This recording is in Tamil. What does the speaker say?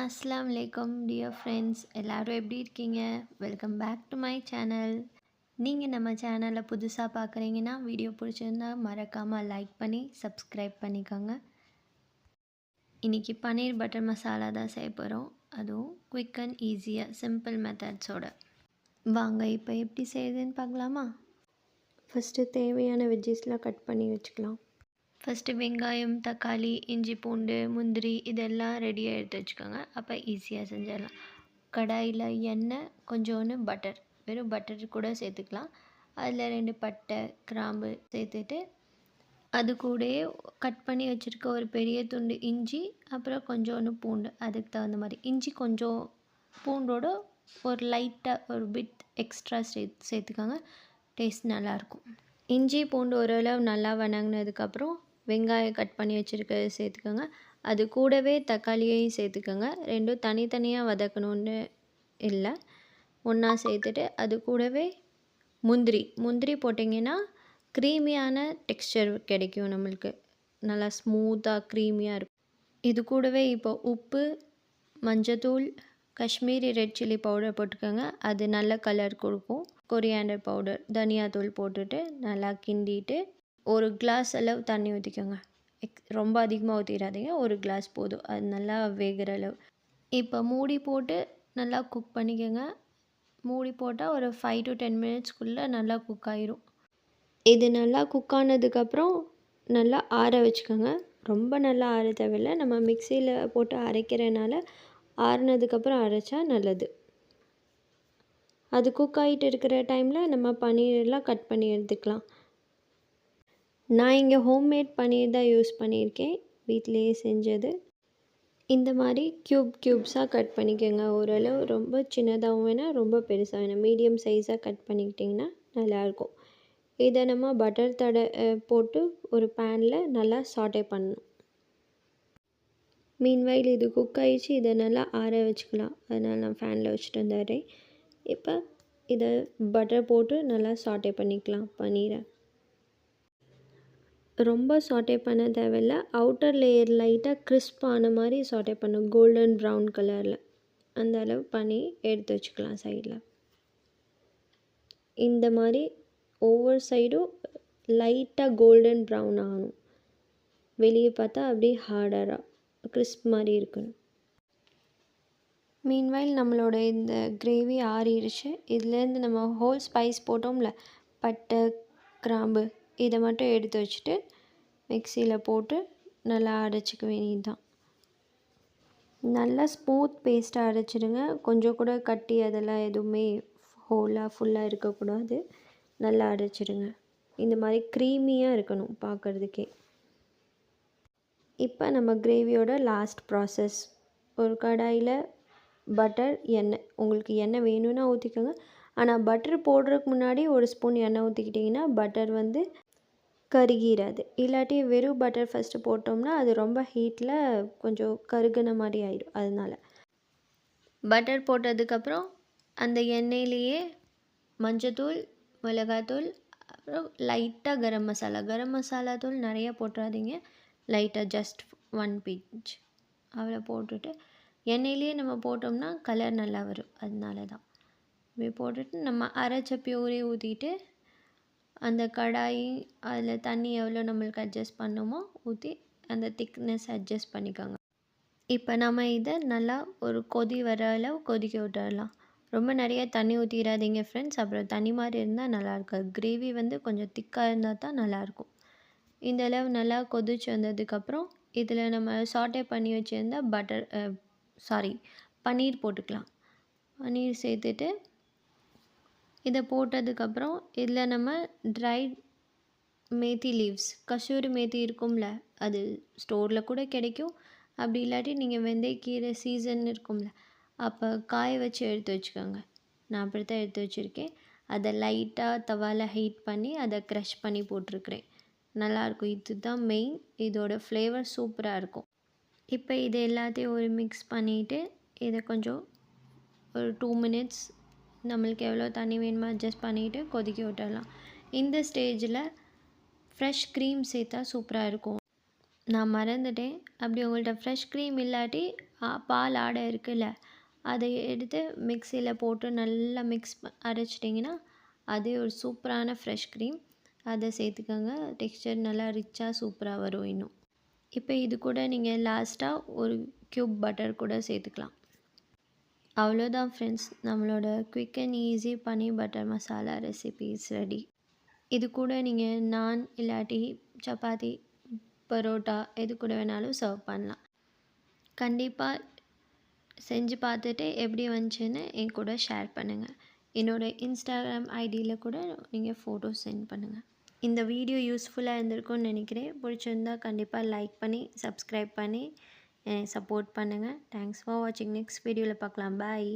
அஸ்ஸலாமு அலைக்கும் டியர் ஃப்ரெண்ட்ஸ், எல்லாரும் எப்படி இருக்கீங்க? Welcome back to my channel. நீங்கள் நம்ம சேனலை புதுசாக பார்க்குறீங்கன்னா வீடியோ பிடிச்சிருந்தா மறக்காமல் லைக் பண்ணி சப்ஸ்கிரைப் பண்ணிக்கோங்க. இன்றைக்கி பன்னீர் பட்டர் மசாலா தான் செய்ய போகிறோம். அதுவும் குயிக் அண்ட் ஈஸியாக சிம்பிள் மெத்தட்ஸோட. வாங்க இப்போ எப்படி செய்யுதுன்னு பார்க்கலாமா? ஃபஸ்ட்டு தேவையான வெஜ்ஜஸ்லாம் கட் பண்ணி வச்சுக்கலாம். ஃபஸ்ட்டு வெங்காயம், தக்காளி, இஞ்சி, பூண்டு, முந்திரி இதெல்லாம் ரெடியாக எடுத்து வச்சுக்கோங்க. அப்போ ஈஸியாக செஞ்சிடலாம். கடாயில் எண்ணெய், கொஞ்சோண்டு பட்டர், வெறும் பட்டர் கூட சேர்த்துக்கலாம். அதில் 2 பட்டை, கிராம்பு சேர்த்துட்டு அது கூடயே கட் பண்ணி வச்சுருக்க ஒரு பெரிய துண்டு இஞ்சி, அப்புறம் கொஞ்சோண்டு பூண்டு, அதுக்கு தகுந்த மாதிரி இஞ்சி கொஞ்சம் பூண்டோட ஒரு லைட்டாக ஒரு பிட் எக்ஸ்ட்ரா சேர்த்துக்கோங்க. டேஸ்ட் நல்லாயிருக்கும். இஞ்சி பூண்டு ஓரளவு நல்லா வணங்கினதுக்கப்புறம் வெங்காயம் கட் பண்ணி வச்சுருக்கிறது சேர்த்துக்கோங்க. அது கூடவே தக்காளியையும் சேர்த்துக்கோங்க. ரெண்டும் தனித்தனியாக வதக்கணுன்னு இல்லை, ஒன்றா சேர்த்துட்டு அது கூடவே முந்திரி போட்டிங்கன்னா க்ரீமியான டெக்ஸ்சர் கிடைக்கும், நம்மளுக்கு நல்லா ஸ்மூத்தாக க்ரீமியாக இருக்கும். இது கூடவே இப்போ உப்பு, மஞ்சத்தூள், காஷ்மீரி ரெட் சில்லி பவுடர் போட்டுக்கோங்க. அது நல்ல கலர் கொடுக்கும். கொரியாண்டர் பவுடர், தனியாத்தூள் போட்டுட்டு நல்லா கிண்டிட்டு ஒரு கிளாஸ் அளவு தண்ணி ஊற்றிக்கோங்க. ரொம்ப அதிகமாக ஊற்றிடாதீங்க, ஒரு கிளாஸ் போதும், அது நல்லா வேகிற அளவு. இப்போ மூடி போட்டு நல்லா குக் பண்ணிக்கோங்க. மூடி போட்டால் ஒரு 5 to 10 மினிட்ஸ்க்குள்ளே நல்லா குக் ஆயிரும். இது நல்லா குக் ஆனதுக்கப்புறம் நல்லா ஆற வச்சுக்கோங்க. ரொம்ப நல்லா ஆற தேவையில்லை, நம்ம மிக்சியில் போட்டு அரைக்கிறனால ஆறுனதுக்கப்புறம் அரைச்சா நல்லது. அது குக் ஆகிட்டு இருக்கிற டைமில் நம்ம பன்னீரெல்லாம் கட் பண்ணி எடுத்துக்கலாம். நான் இங்கே ஹோம்மேட் பன்னீர் தான் யூஸ் பண்ணியிருக்கேன், வீட்டிலையே செஞ்சது. இந்த மாதிரி க்யூப்ஸாக கட் பண்ணிக்கோங்க. ஓரளவு ரொம்ப சின்னதாகவும் வேணாம், ரொம்ப பெருசாக வேணாம், மீடியம் சைஸாக கட் பண்ணிக்கிட்டிங்கன்னா நல்லாயிருக்கும். இதை நம்ம பட்டர் போட்டு ஒரு பேனில் நல்லா சாட்டே பண்ணணும். மீன்வைல் இது குக் ஆகிடுச்சு, இதை நல்லா ஆற வச்சுக்கலாம். அதனால் நான் ஃபேனில் வச்சுட்டு வந்துடுறேன். இப்போ இதை பட்டர் போட்டு நல்லா சாட்டே பண்ணிக்கலாம் பன்னீரை. ரொம்ப சாட்டே பண்ண தேவையில்லை, அவுட்டர் லேயர் லைட்டாக கிறிஸ்ப் ஆன மாதிரி சாட்டே பண்ணும், கோல்டன் ப்ரௌன் கலரில். அந்த அளவு பண்ணி எடுத்து வச்சுக்கலாம் சைடில். இந்த மாதிரி ஒவ்வொரு சைடும் லைட்டாக கோல்டன் ப்ரௌன் ஆகணும். வெளியே பார்த்தா அப்படியே ஹார்டராக கிறிஸ்ப் மாதிரி இருக்கணும். மீன்வைல் நம்மளோட இந்த கிரேவி ஆறிடுச்சு. இதுலேருந்து நம்ம ஹோல் ஸ்பைஸ் போட்டோம்ல, பட்டை, கிராம்பு, இதை மட்டும் எடுத்து வச்சுட்டு மிக்சியில் போட்டு நல்லா அரைச்சிக்க வேண்டியது தான். நல்லா ஸ்மூத் பேஸ்ட்டாக அரைச்சிடுங்க. கொஞ்சம் கூட கட்டி அதெல்லாம் எதுவுமே ஃபுல்லாக இருக்கக்கூடாது. நல்லா அரைச்சிடுங்க. இந்த மாதிரி க்ரீமியாக இருக்கணும் பார்க்குறதுக்கே. இப்போ நம்ம கிரேவியோட லாஸ்ட் ப்ராசஸ். ஒரு கடாயில் பட்டர், எண்ணெய், உங்களுக்கு எண்ணெய் வேணும்னா ஊற்றிக்கோங்க. ஆனால் பட்டர் போடுறதுக்கு முன்னாடி ஒரு ஸ்பூன் எண்ணெய் ஊற்றிக்கிட்டிங்கன்னா பட்டர் கருகிராது. இல்லாட்டி வெறும் பட்டர் ஃபஸ்ட்டு போட்டோம்னா அது ரொம்ப ஹீட்டில் கொஞ்சம் கருகின மாதிரி ஆயிடும். அதனால் பட்டர் போட்டதுக்கப்புறம் அந்த எண்ணெயிலேயே மஞ்சத்தூள், மிளகாத்தூள், அப்புறம் லைட்டாக கரம் மசாலா தூள் நிறையா போட்டுறாதீங்க, லைட்டாக ஜஸ்ட் 1 பிஞ்ச் அவ்வளோ போட்டுட்டு எண்ணெயிலேயே நம்ம போட்டோம்னா கலர் நல்லா வரும். அதனால தான் இப்படி போட்டுட்டு நம்ம அரைச்ச பியூரே ஊற்றிட்டு அந்த கடாயி அதில் தண்ணி எவ்வளோ நம்மளுக்கு அட்ஜஸ்ட் பண்ணணுமோ ஊற்றி அந்த திக்னஸ் அட்ஜஸ்ட் பண்ணிக்கோங்க. இப்போ நம்ம இதை நல்லா ஒரு கொதி வர அளவு கொதிக்க விட்டுடலாம். ரொம்ப நிறைய தண்ணி ஊற்றிடாதீங்க ஃப்ரெண்ட்ஸ், அப்புறம் தண்ணி மாதிரி இருந்தால் நல்லாயிருக்காது. கிரேவி கொஞ்சம் திக்காக இருந்தால் தான் நல்லாயிருக்கும். இந்த அளவு நல்லா கொதிச்சு வந்ததுக்கப்புறம் இதில் நம்ம சாட்டே பண்ணி வச்சுருந்த பன்னீர் போட்டுக்கலாம். பன்னீர் சேர்த்துட்டு இதை போட்டதுக்கப்புறம் இதில் நம்ம ட்ரைட் மேத்தி லீவ்ஸ், கசூரி மேத்தி இருக்கும்ல, அது ஸ்டோரில் கூட கிடைக்கும். அப்படி இல்லாட்டி நீங்கள் வெந்தயக்கீரை சீசன் இருக்கும்ல, அப்போ காய வச்சு எடுத்து வச்சுக்கோங்க. நான் அப்படி தான் எடுத்து வச்சுருக்கேன். அதை லைட்டாக தவாவில் ஹீட் பண்ணி அதை க்ரஷ் பண்ணி போட்டிருக்கிறேன். நல்லாயிருக்கும். இது தான் மெயின், இதோட ஃப்ளேவர் சூப்பராக இருக்கும். இப்போ இது எல்லாத்தையும் ஒரு மிக்ஸ் பண்ணிவிட்டு இதை கொஞ்சம் ஒரு 2 மினிட்ஸ் நம்மளுக்கு எவ்வளோ தண்ணி வேணுமோ அட்ஜஸ்ட் பண்ணிவிட்டு கொதிக்க விட்டுடலாம். இந்த ஸ்டேஜில் ஃப்ரெஷ் க்ரீம் சேர்த்தா சூப்பராக இருக்கும். நான் மறந்துட்டேன், அப்படி உங்கள்கிட்ட ஃப்ரெஷ் க்ரீம் இல்லாட்டி பால் ஆடை இருக்குல்ல, அதை எடுத்து மிக்ஸியில் போட்டு நல்லா அரைச்சிட்டிங்கன்னா அதே ஒரு சூப்பரான ஃப்ரெஷ் க்ரீம். அதை சேர்த்துக்கோங்க. டெக்ஸ்சர் நல்லா ரிச்சாக சூப்பராக வரும் இன்னும். இப்போ இது கூட நீங்கள் லாஸ்ட்டாக ஒரு க்யூப் பட்டர் கூட சேர்த்துக்கலாம். அவ்வளோதான் ஃப்ரெண்ட்ஸ், நம்மளோட quick and easy paneer butter masala recipes ready. இது கூட நீங்கள் நான் இல்லாட்டி சப்பாத்தி, பரோட்டா எது கூட வேணாலும் சர்வ் பண்ணலாம். கண்டிப்பாக செஞ்சு பார்த்துட்டு எப்படி வந்துச்சுன்னு என் கூட ஷேர் பண்ணுங்கள். என்னோடய இன்ஸ்டாகிராம் ஐடியில் கூட நீங்கள் ஃபோட்டோஸ் சென்ட் பண்ணுங்கள். இந்த வீடியோ யூஸ்ஃபுல்லாக இருந்திருக்கும்னு நினைக்கிறேன். பிடிச்சிருந்தா கண்டிப்பாக லைக் பண்ணி சப்ஸ்கிரைப் பண்ணி சப்போர்ட் பண்ணுங்கள். தேங்க்ஸ் ஃபார் வாட்சிங். நெக்ஸ்ட் வீடியோவில் பார்க்கலாம். பாய்.